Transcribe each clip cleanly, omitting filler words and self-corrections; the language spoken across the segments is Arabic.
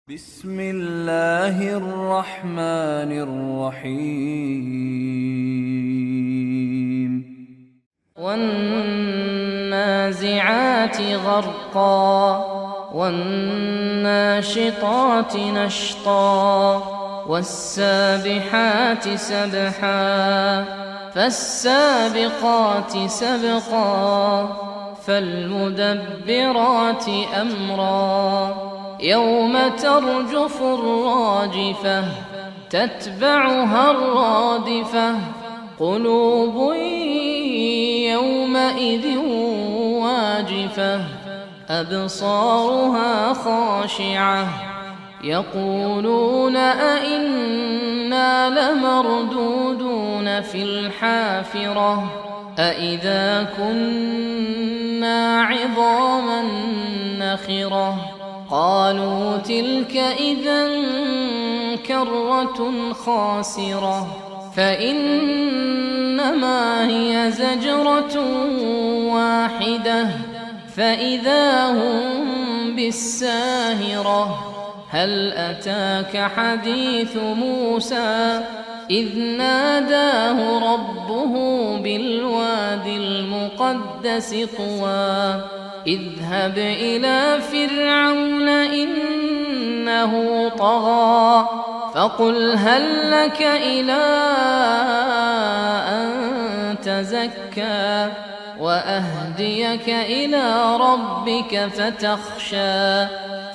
بسم الله الرحمن الرحيم والنازعات غرقا والناشطات نشطا والسابحات سبحا فالسابقات سبقا فالمدبرات أمرا يوم ترجف الراجفة تتبعها الرادفة قلوب يومئذ واجفة أبصارها خاشعة يقولون أئنا لمردودون في الحافرة أئذا كنا عظاما نخرة قالوا تلك إذا كرة خاسرة فإنما هي زجرة واحدة فإذا هم بالساهرة هل أتاك حديث موسى إذ ناداه ربه بالواد المقدس طوى اذهب إلى فرعون إنه طغى فقل هل لك إلى أن تزكى وأهديك إلى ربك فتخشى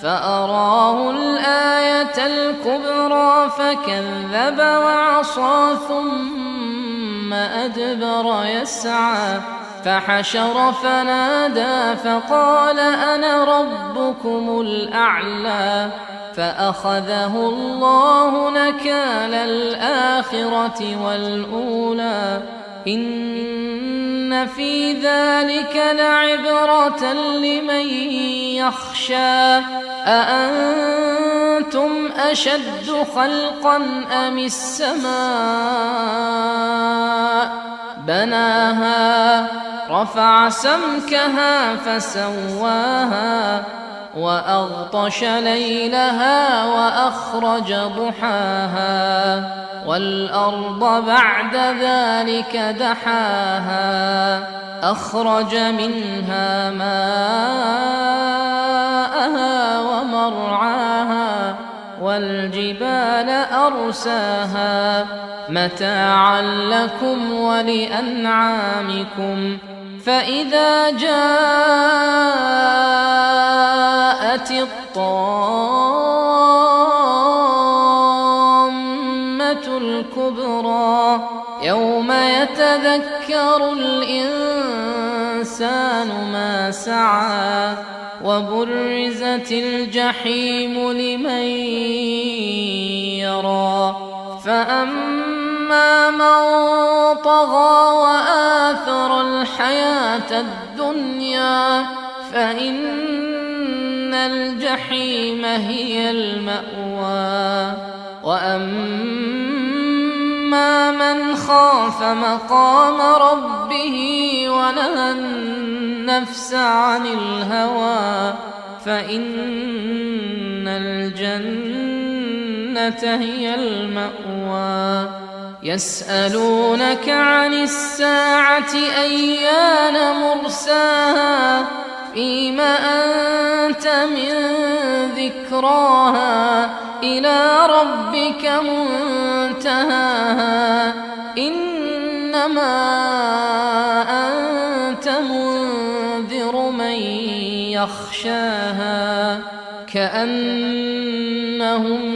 فأراه الآية الكبرى فكذب وعصى ثم أدبر يسعى فحشر فنادى فقال أنا ربكم الأعلى فأخذه الله نكال الآخرة والأولى إن في ذلك لعبرة لمن يخشى أأنتم أشد خلقا أم السماء بناها رفع سمكها فسواها وأغطش ليلها وأخرج ضحاها والأرض بعد ذلك دحاها أخرج منها ماءها ومرعاها والجبال أرساها متاعا لكم ولأنعامكم فإذا جاءت الطامة الكبرى يوم يتذكر الإنسان ما سعى وبرزت الجحيم لمن يرى فأما من طغى وآثر الحياة الدنيا فإن الجحيم هي المأوى وأما من خاف مقام ربه ونهى النفس عن الهوى فإن الجنة هي المأوى يسألونك عن الساعة أيان مرساها فيم أنت من ذكراها إلى ربك منتهاها إنما أنت منذر من يخشاها كأنهم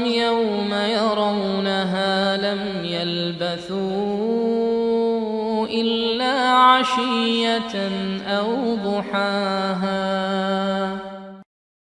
يوم يرونها لم يلبثوا إلا عشية أو ضحاها.